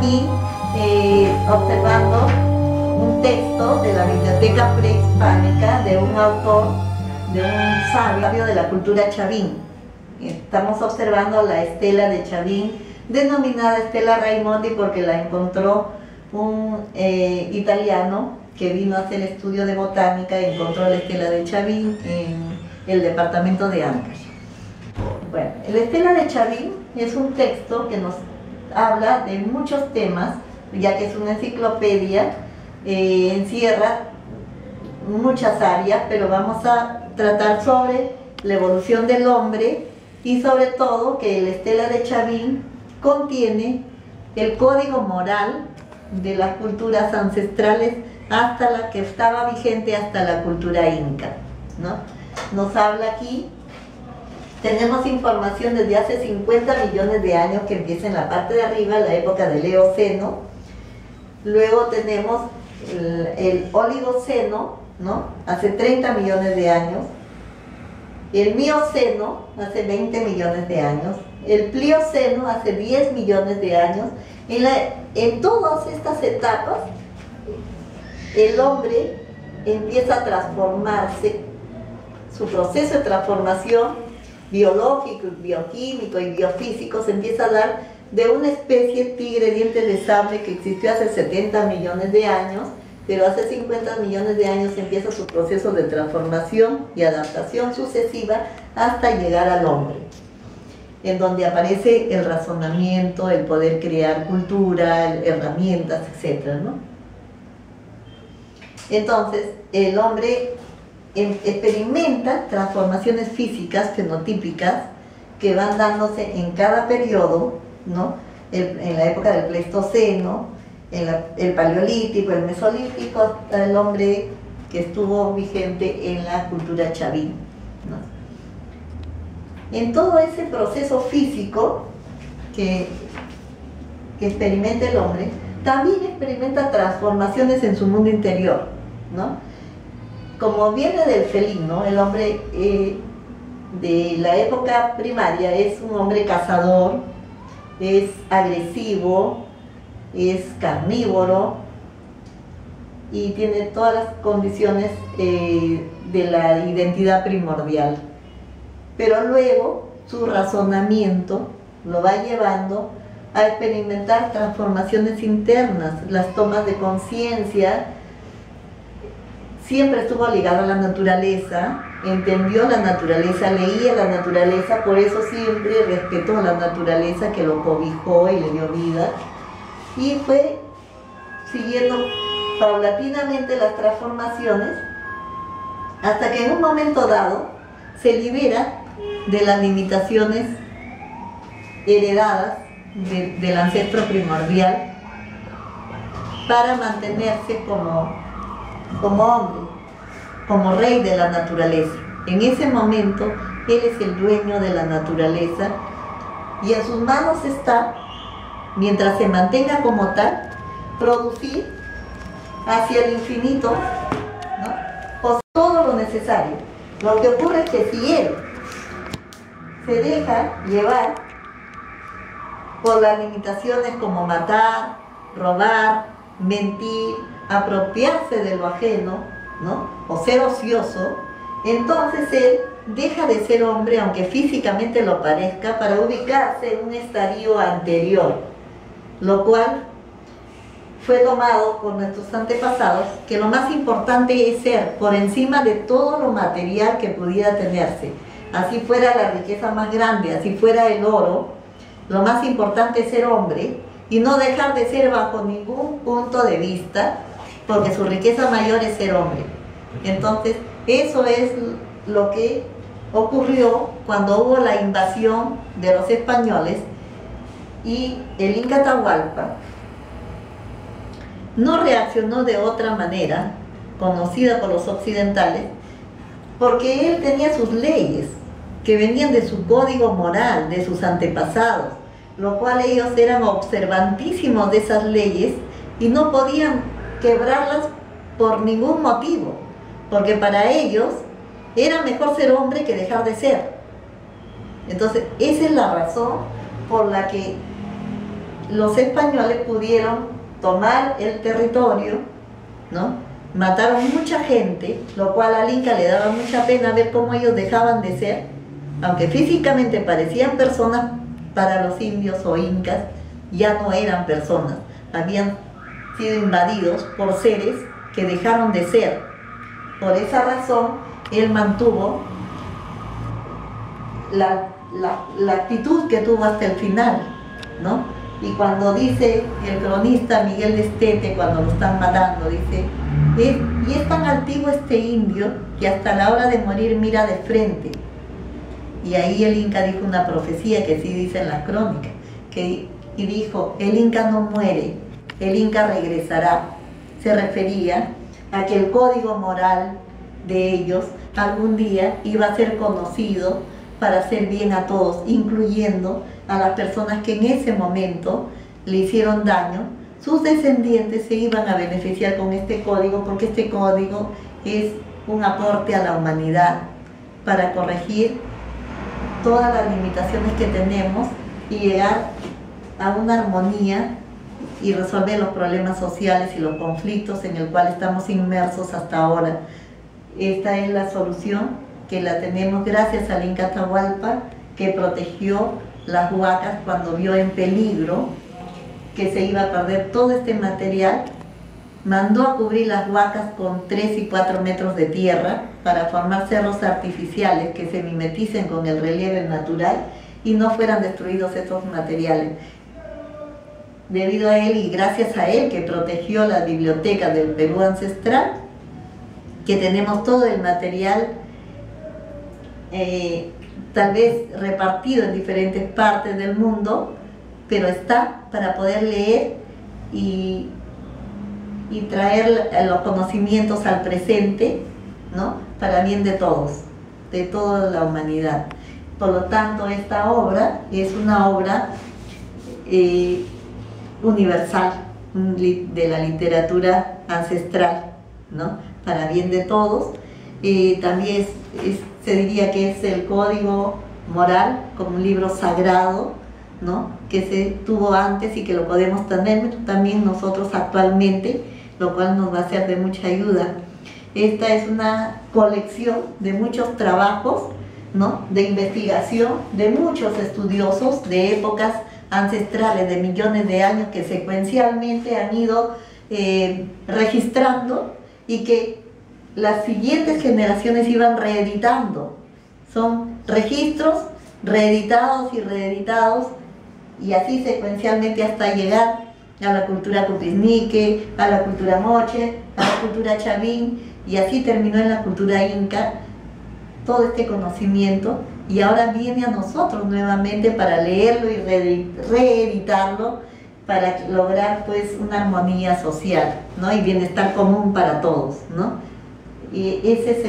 aquí observando un texto de la Biblioteca Prehispánica de un autor, de un sabio de la cultura chavín. Estamos observando la estela de Chavín, denominada Estela Raimondi porque la encontró un italiano que vino a hacer estudio de botánica y encontró la estela de Chavín en el departamento de Ancash. Bueno, la estela de Chavín es un texto que nos habla de muchos temas, ya que es una enciclopedia, encierra muchas áreas, pero vamos a tratar sobre la evolución del hombre y sobre todo que la estela de Chavín contiene el código moral de las culturas ancestrales hasta la que estaba vigente hasta la cultura inca, ¿no? Nos habla aquí, tenemos información desde hace 50 millones de años que empieza en la parte de arriba, la época del Eoceno. Luego tenemos el Oligoceno, ¿no? Hace 30 millones de años. El Mioceno, hace 20 millones de años. El Plioceno, hace 10 millones de años. En todas estas etapas, el hombre empieza a transformarse. Su proceso de transformación biológico, bioquímico y biofísico se empieza a dar de una especie tigre dientes de sable que existió hace 70 millones de años, pero hace 50 millones de años empieza su proceso de transformación y adaptación sucesiva hasta llegar al hombre, en donde aparece el razonamiento, el poder crear cultura, herramientas, etc., ¿no? Entonces, el hombre experimenta transformaciones físicas, fenotípicas, que van dándose en cada periodo, ¿no? En la época del Pleistoceno, el Paleolítico, el Mesolítico, hasta el hombre que estuvo vigente en la cultura chavín, ¿no? En todo ese proceso físico que experimenta el hombre, también experimenta transformaciones en su mundo interior, ¿no? Como viene del felino, el hombre de la época primaria es un hombre cazador, es agresivo, es carnívoro y tiene todas las condiciones de la identidad primordial. Pero luego su razonamiento lo va llevando a experimentar transformaciones internas, las tomas de conciencia. Siempre estuvo ligado a la naturaleza, entendió la naturaleza, leía la naturaleza, por eso siempre respetó la naturaleza que lo cobijó y le dio vida. Y fue siguiendo paulatinamente las transformaciones hasta que en un momento dado se libera de las limitaciones heredadas del ancestro primordial para mantenerse como hombre, como rey de la naturaleza. En ese momento, él es el dueño de la naturaleza y en sus manos está, mientras se mantenga como tal, producir hacia el infinito, ¿no? Pues todo lo necesario. Lo que ocurre es que si él se deja llevar por las limitaciones como matar, robar, mentir, apropiarse de lo ajeno, ¿no? O ser ocioso, entonces él deja de ser hombre, aunque físicamente lo parezca, para ubicarse en un estadio anterior, lo cual fue tomado por nuestros antepasados, que lo más importante es ser por encima de todo lo material que pudiera tenerse. Así fuera la riqueza más grande, así fuera el oro, lo más importante es ser hombre y no dejar de ser bajo ningún punto de vista, porque su riqueza mayor es ser hombre. Entonces, eso es lo que ocurrió cuando hubo la invasión de los españoles y el Inca Atahualpa no reaccionó de otra manera, conocida por los occidentales, porque él tenía sus leyes, que venían de su código moral, de sus antepasados, lo cual ellos eran observantísimos de esas leyes y no podían quebrarlas por ningún motivo, porque para ellos era mejor ser hombre que dejar de ser. Entonces, esa es la razón por la que los españoles pudieron tomar el territorio, ¿no? Mataron mucha gente, lo cual al Inca le daba mucha pena ver cómo ellos dejaban de ser, aunque físicamente parecían personas, para los indios o incas ya no eran personas, habían sido invadidos por seres que dejaron de ser. Por esa razón, él mantuvo la actitud que tuvo hasta el final, ¿no? Y cuando dice el cronista Miguel de Estete, cuando lo están matando, dice, y es tan altivo este indio que hasta la hora de morir mira de frente. Y ahí el Inca dijo una profecía que sí dice en las crónicas, y dijo, el Inca no muere, el Inca regresará. Se refería a que el código moral de ellos algún día iba a ser conocido para hacer bien a todos, incluyendo a las personas que en ese momento le hicieron daño. Sus descendientes se iban a beneficiar con este código, porque este código es un aporte a la humanidad para corregir todas las limitaciones que tenemos y llegar a una armonía y resolver los problemas sociales y los conflictos en el cual estamos inmersos hasta ahora. Esta es la solución, que la tenemos gracias al Inca Atahualpa, que protegió las huacas cuando vio en peligro que se iba a perder todo este material. Mandó a cubrir las huacas con 3 y 4 metros de tierra para formar cerros artificiales que se mimeticen con el relieve natural y no fueran destruidos estos materiales. Debido a él y gracias a él, que protegió la biblioteca del Perú ancestral, que tenemos todo el material tal vez repartido en diferentes partes del mundo, pero está para poder leer y traer los conocimientos al presente, ¿no? Para bien de todos, de toda la humanidad. Por lo tanto, esta obra es una obra universal de la literatura ancestral, ¿no? Para bien de todos. También se diría que es el código moral como un libro sagrado, ¿no? Que se tuvo antes y que lo podemos tener también nosotros actualmente, lo cual nos va a ser de mucha ayuda. Esta es una colección de muchos trabajos, ¿no? De investigación de muchos estudiosos de épocas ancestrales, de millones de años, que secuencialmente han ido registrando y que las siguientes generaciones iban reeditando. Son registros reeditados y reeditados, y así secuencialmente hasta llegar a la cultura Cupiznique, a la cultura Moche, a la cultura Chavín, y así terminó en la cultura Inca todo este conocimiento, y ahora viene a nosotros nuevamente para leerlo y reeditarlo para lograr pues una armonía social, ¿no? Y bienestar común para todos, ¿no? Y ese es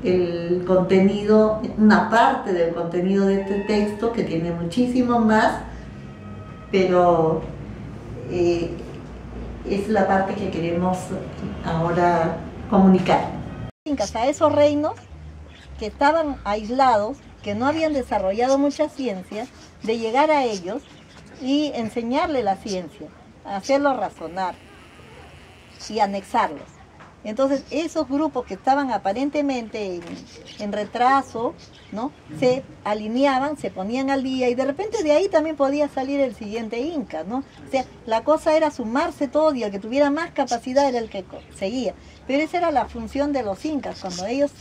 el contenido, una parte del contenido de este texto, que tiene muchísimo más, pero es la parte que queremos ahora comunicar. A esos reinos que estaban aislados, que no habían desarrollado mucha ciencia, de llegar a ellos y enseñarle la ciencia, hacerlos razonar y anexarlos. Entonces esos grupos que estaban aparentemente en retraso, ¿no? Se alineaban, se ponían al día, y de repente de ahí también podía salir el siguiente Inca, ¿no? O sea, la cosa era sumarse todo, y el que tuviera más capacidad era el que seguía. Pero esa era la función de los incas. Cuando ellos,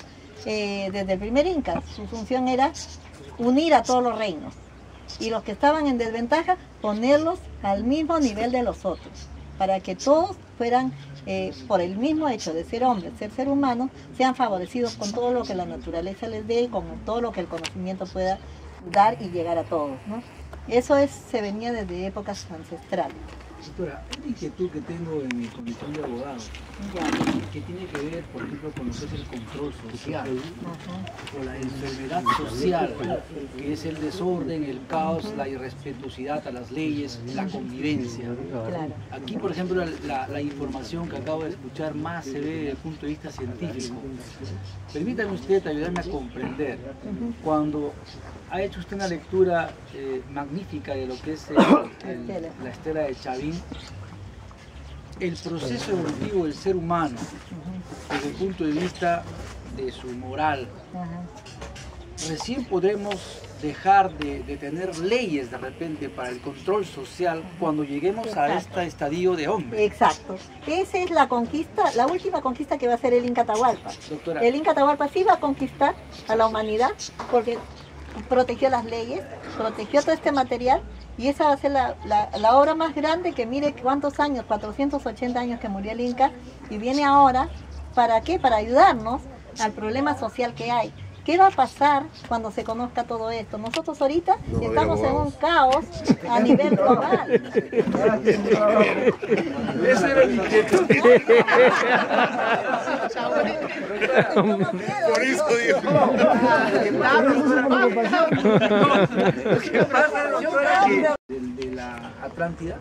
desde el primer Inca, su función era unir a todos los reinos, y los que estaban en desventaja, ponerlos al mismo nivel de los otros, para que todos fueran, por el mismo hecho de ser hombres, ser humanos, sean favorecidos con todo lo que la naturaleza les dé, con todo lo que el conocimiento pueda dar y llegar a todos, ¿no? Eso se venía desde épocas ancestrales. Doctora, una inquietud que tengo en mi condición de abogado, que tiene que ver, por ejemplo, con lo que es el control social, o la enfermedad social, que es el desorden, el caos, la irrespetuosidad a las leyes, la convivencia. Claro. Aquí, por ejemplo, la información que acabo de escuchar más se ve desde el punto de vista científico. Permítame usted ayudarme a comprender. Cuando ha hecho usted una lectura magnífica de lo que es la estela de Chavín. El proceso evolutivo del ser humano, desde el punto de vista de su moral, recién podremos dejar de tener leyes de repente para el control social cuando lleguemos a este estadio de hombre. Exacto. Esa es la conquista, la última conquista que va a hacer el Inca Atahualpa. Doctora, el Inca Atahualpa sí va a conquistar a la humanidad porque protegió las leyes, protegió todo este material, y esa va a ser la obra más grande. Que mire cuántos años, 480 años que murió el Inca, y viene ahora, ¿para qué? Para ayudarnos al problema social que hay. ¿Qué va a pasar cuando se conozca todo esto? Nosotros ahorita estamos en un caos a nivel global. Ese era el inquieto. Por eso digo. De la Atlántida.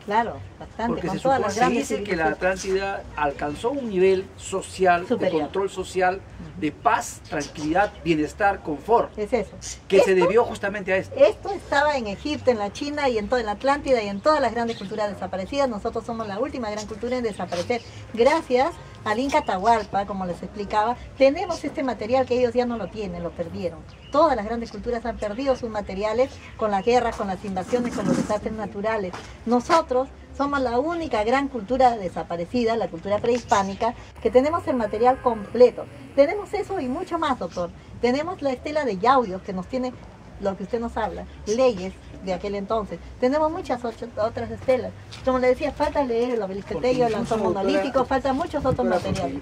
Claro, bastante. Porque con se, todas las se grandes dice que la Atlántida alcanzó un nivel social, superior, de control social, de paz, tranquilidad, bienestar, confort. Es eso. Que se debió justamente a esto. Esto estaba en Egipto, en la China y en toda la Atlántida y en todas las grandes culturas desaparecidas. Nosotros somos la última gran cultura en desaparecer. Gracias al Inca Atahualpa, como les explicaba, tenemos este material que ellos ya no lo tienen, lo perdieron. Todas las grandes culturas han perdido sus materiales con las guerras, con las invasiones, con los desastres naturales. Nosotros somos la única gran cultura desaparecida, la cultura prehispánica, que tenemos el material completo. Tenemos eso y mucho más, doctor. Tenemos la estela de Yauyos, que nos tiene lo que usted nos habla, leyes de aquel entonces. Tenemos muchas otras estelas. Como le decía, falta leer el obelisco Tello, el lanzón monolítico, faltan muchos otros materiales.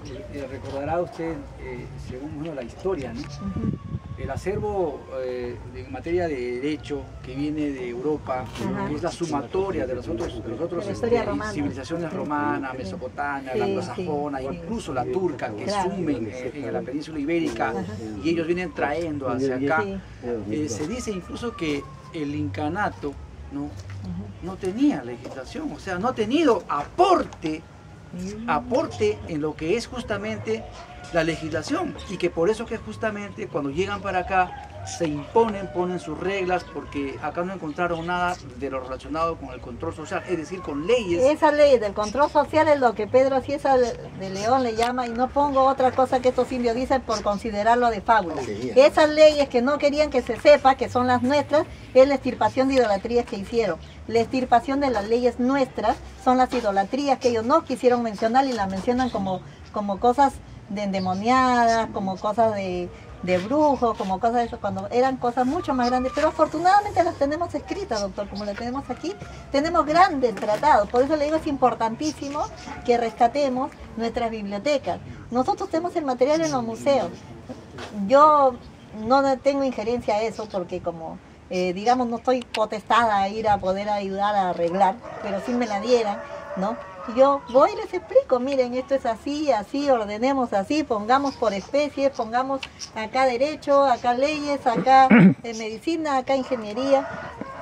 Recordará usted, según la historia, ¿no? El acervo en materia de derecho que viene de Europa, que es la sumatoria de los otros civilizaciones romanas, mesopotamia, la anglosajona, incluso la turca, que sumen en la península ibérica, y ellos vienen trayendo hacia acá. Se dice incluso que el incanato no tenía legislación, o sea, no ha tenido aporte en lo que es justamente la legislación, y que por eso que justamente cuando llegan para acá se imponen, ponen sus reglas, porque acá no encontraron nada de lo relacionado con el control social, es decir, con leyes. Esa ley del control social es lo que Pedro Cieza de León le llama, y no pongo otra cosa que estos indios dicen por considerarlo de fábula. Esas leyes que no querían que se sepa, que son las nuestras, es la extirpación de idolatrías que hicieron. La extirpación de las leyes nuestras son las idolatrías que ellos no quisieron mencionar y las mencionan como cosas de endemoniadas, como cosas de brujos, como cosas de eso, cuando eran cosas mucho más grandes. Pero afortunadamente las tenemos escritas, doctor, como las tenemos aquí. Tenemos grandes tratados, por eso le digo, es importantísimo que rescatemos nuestras bibliotecas. Nosotros tenemos el material en los museos. Yo no tengo injerencia a eso porque como digamos, no estoy potestada a ir a poder ayudar a arreglar, pero si me la dieran, ¿no? Yo voy y les explico, miren, esto es así, así, ordenemos así, pongamos por especies, pongamos acá derecho, acá leyes, acá medicina, acá ingeniería,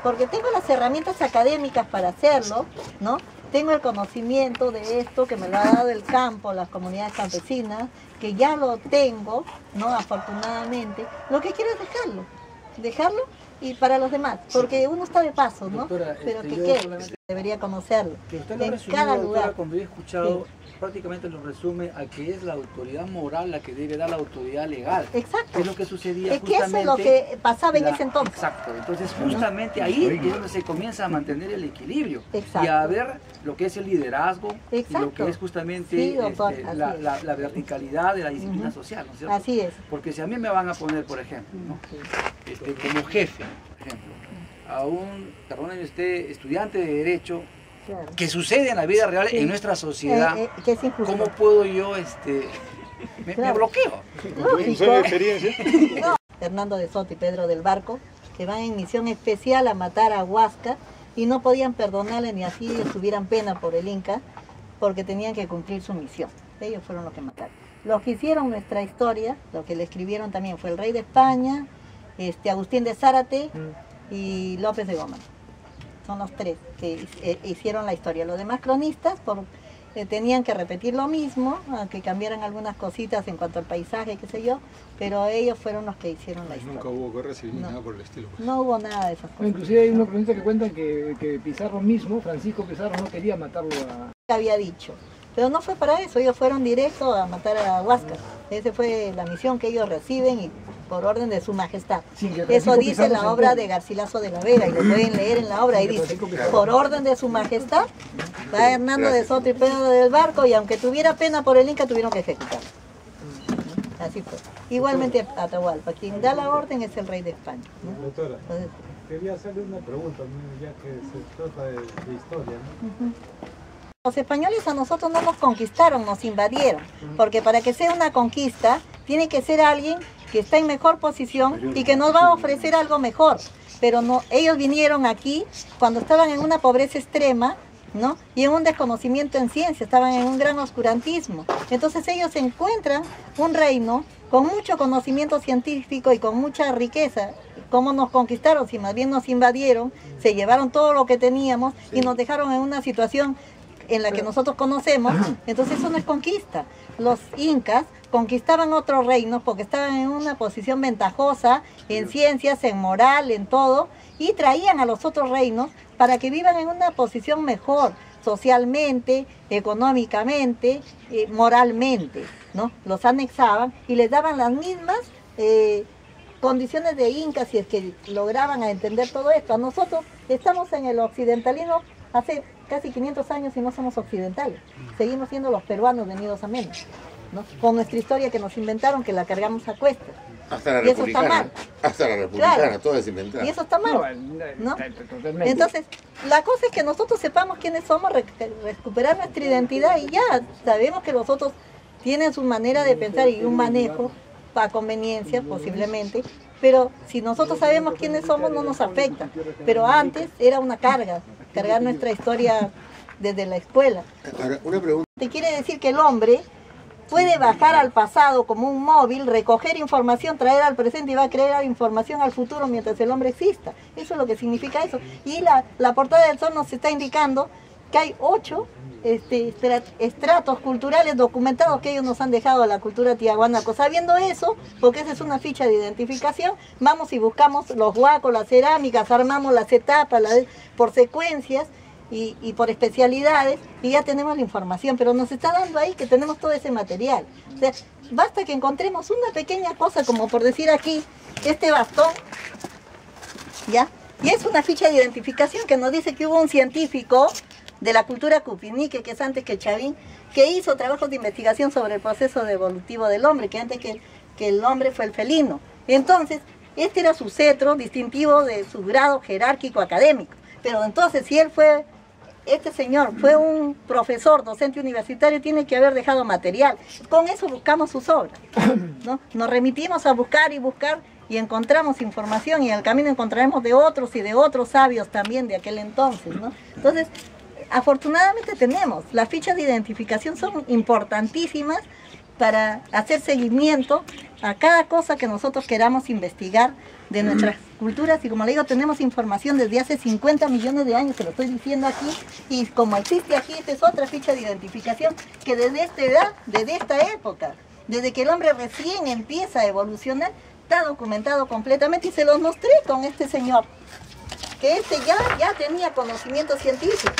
porque tengo las herramientas académicas para hacerlo, ¿no? Tengo el conocimiento de esto que me lo ha dado el campo, las comunidades campesinas, que ya lo tengo, ¿no? Afortunadamente. Lo que quiero es dejarlo y para los demás, porque uno está de paso, ¿no? Doctora, pero que debería conocerlo. Que usted lo en resumió, cada doctora, lugar. cuando he escuchado, prácticamente lo resume a que es la autoridad moral la que debe dar la autoridad legal. Exacto. Que es lo que sucedía Es que justamente. eso es lo que pasaba en ese entonces. Exacto. Entonces, justamente ahí es donde se comienza a mantener el equilibrio. Exacto. Y a ver lo que es el liderazgo, y lo que es justamente sí, doctor, la verticalidad de la disciplina social, ¿no es cierto? Así es. Porque si a mí me van a poner, por ejemplo, ¿no? Como jefe, por ejemplo, a un, perdóneme usted, estudiante de Derecho, Claro. que sucede en la vida real en nuestra sociedad, que es injusto. ¿cómo puedo yo, me bloqueo? Lógico. experiencia? No. Fernando de Soto y Pedro del Barco, que van en misión especial a matar a Huasca y no podían perdonarle ni así ellos tuvieran pena por el Inca, porque tenían que cumplir su misión. Ellos fueron los que mataron. Los que hicieron nuestra historia, lo que le escribieron también fue el rey de España, Agustín de Zárate y López de Gómez. Son los tres que hicieron la historia. Los demás cronistas, por tenían que repetir lo mismo, aunque cambiaran algunas cositas en cuanto al paisaje, qué sé yo, pero ellos fueron los que hicieron la historia. Nunca hubo guerra civil, nada por el estilo. Pues. No hubo nada de esas cosas. Inclusive hay una cronista que cuentan que Pizarro mismo, Francisco Pizarro, no quería matarlo a... Había dicho, pero no fue para eso, ellos fueron directos a matar a Huáscar. Esa fue la misión que ellos reciben y por orden de su majestad. Sí, eso dice la obra de Garcilaso de la Vega y lo pueden leer en la obra y dice, por orden de su majestad, va Hernando de Soto y Pedro del Barco y aunque tuviera pena por el Inca tuvieron que ejecutarlo. Así fue. Igualmente Atahualpa, quien da la orden es el rey de España, ¿no? Doctora, entonces, quería hacerle una pregunta, ya que se trata de historia, ¿no? Los españoles a nosotros no nos conquistaron, nos invadieron, porque para que sea una conquista tiene que ser alguien que está en mejor posición y que nos va a ofrecer algo mejor. Pero no, ellos vinieron aquí cuando estaban en una pobreza extrema, ¿no? Y en un desconocimiento en ciencia, estaban en un gran oscurantismo. Entonces ellos encuentran un reino con mucho conocimiento científico y con mucha riqueza. ¿Cómo nos conquistaron? Si más bien nos invadieron, se llevaron todo lo que teníamos y nos dejaron en una situación en la que nosotros conocemos, entonces eso no es conquista. Los incas conquistaban otros reinos porque estaban en una posición ventajosa en ciencias, en moral, en todo, y traían a los otros reinos para que vivan en una posición mejor, socialmente, económicamente, moralmente, ¿no? Los anexaban y les daban las mismas condiciones de incas si es que lograban entender todo esto. A nosotros estamos en el occidentalismo hace casi 500 años y no somos occidentales. Seguimos siendo los peruanos venidos a menos, ¿no? Con nuestra historia que nos inventaron, que la cargamos a cuestas. Hasta la y eso está mal. Hasta la republicana, claro. Todo es inventado. Y eso está mal, ¿no? Entonces, la cosa es que nosotros sepamos quiénes somos, recuperar nuestra identidad y ya sabemos que los otros tienen su manera de pensar y un manejo para conveniencia posiblemente, pero si nosotros sabemos quiénes somos no nos afecta. Pero antes era una carga, cargar nuestra historia desde la escuela. Ahora, una pregunta. Te quiere decir que el hombre puede bajar al pasado como un móvil, recoger información, traer al presente y va a crear información al futuro mientras el hombre exista. Eso es lo que significa eso. Y la portada del Sol nos está indicando que hay 8 estratos culturales documentados que ellos nos han dejado a la cultura tiahuanaco. Sabiendo eso, porque esa es una ficha de identificación, vamos y buscamos los huacos, las cerámicas, armamos las etapas por secuencias y por especialidades y ya tenemos la información, pero nos está dando ahí que tenemos todo ese material. O sea, basta que encontremos una pequeña cosa, como por decir aquí, este bastón, ¿ya? Y es una ficha de identificación que nos dice que hubo un científico de la cultura cupinique, que es antes que Chavín, que hizo trabajos de investigación sobre el proceso evolutivo del hombre, que antes que el hombre fue el felino. Entonces, este era su cetro distintivo de su grado jerárquico académico. Pero entonces, si él fue, este señor fue un profesor, docente universitario, tiene que haber dejado material. Con eso buscamos sus obras, ¿no? Nos remitimos a buscar y encontramos información y en el camino encontraremos de otros y de otros sabios también de aquel entonces, ¿no? Entonces, afortunadamente tenemos, las fichas de identificación son importantísimas para hacer seguimiento a cada cosa que nosotros queramos investigar de nuestras culturas y como le digo, tenemos información desde hace 50 millones de años, se lo estoy diciendo aquí, y como existe aquí, esta es otra ficha de identificación que desde esta edad, desde esta época, desde que el hombre recién empieza a evolucionar, está documentado completamente y se los mostré con este señor, que ya tenía conocimiento científico,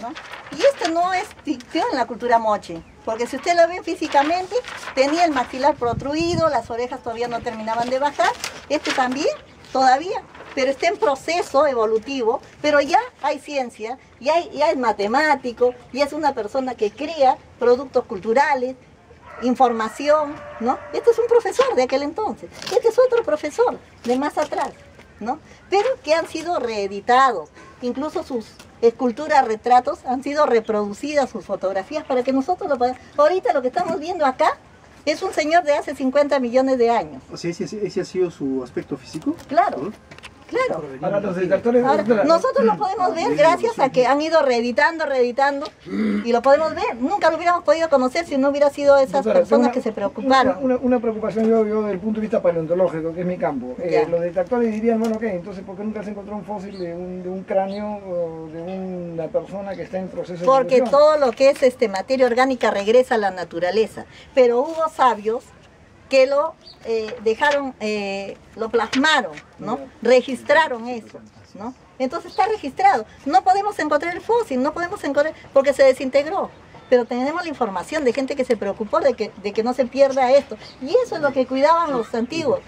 ¿no? Y esto no es ficción en la cultura moche, porque si usted lo ve físicamente, tenía el maxilar protruido, las orejas todavía no terminaban de bajar, este también, todavía, pero está en proceso evolutivo, pero ya hay ciencia, ya es matemático, ya es una persona que crea productos culturales, información, ¿no? Este es un profesor de aquel entonces, este es otro profesor de más atrás, ¿no? Pero que han sido reeditados, incluso sus esculturas, retratos, han sido reproducidas, sus fotografías, para que nosotros lo podamos. Ahorita lo que estamos viendo acá es un señor de hace 50 millones de años. O sea, ¿ese ha sido su aspecto físico? Claro, Claro. Ahora los detectores... Ahora, nosotros lo podemos ver gracias a que han ido reeditando y lo podemos ver. Nunca lo hubiéramos podido conocer si no hubiera sido esas personas que se preocuparon. Una preocupación yo desde el punto de vista paleontológico, que es mi campo. Los detectores dirían, bueno, ¿qué? Entonces, ¿por qué nunca se encontró un fósil de un cráneo o de una persona que está en proceso de Porque evolución? todo lo que es materia orgánica regresa a la naturaleza. Pero hubo sabios que lo dejaron, lo plasmaron, ¿no? Registraron eso, ¿no? Entonces está registrado. No podemos encontrar el fósil, no podemos encontrar, porque se desintegró. Pero tenemos la información de gente que se preocupó de que no se pierda esto. Y eso es lo que cuidaban los antiguos,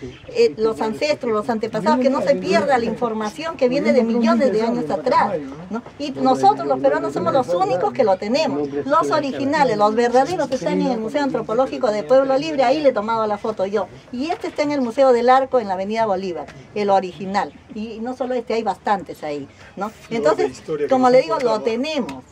los ancestros, los antepasados, que no se pierda la información que viene de millones de años atrás, ¿no? Y nosotros los peruanos somos los únicos que lo tenemos. Los originales, los verdaderos están en el Museo Antropológico de Pueblo Libre, ahí le he tomado la foto yo. Y este está en el Museo del Arco en la Avenida Bolívar, el original. Y no solo hay bastantes ahí, ¿no? Entonces, como le digo, lo tenemos.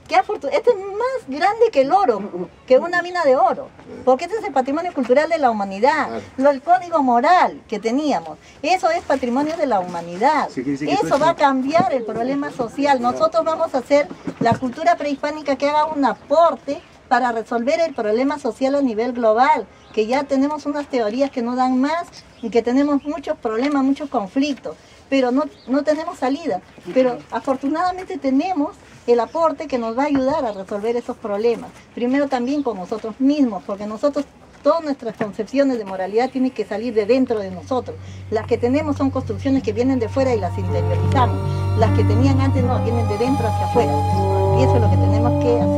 Qué afortunado. Este es más grande que el oro, que una mina de oro, porque este es el patrimonio cultural de la humanidad, el código moral que teníamos, eso es patrimonio de la humanidad, eso va a cambiar el problema social. Nosotros vamos a hacer la cultura prehispánica que haga un aporte para resolver el problema social a nivel global, que ya tenemos unas teorías que no dan más y que tenemos muchos problemas, muchos conflictos, pero no tenemos salida. Pero afortunadamente tenemos el aporte que nos va a ayudar a resolver esos problemas. Primero también con nosotros mismos, porque nosotros, todas nuestras concepciones de moralidad tienen que salir de dentro de nosotros. Las que tenemos son construcciones que vienen de fuera y las interiorizamos. Las que tenían antes no, vienen de dentro hacia afuera. Y eso es lo que tenemos que hacer.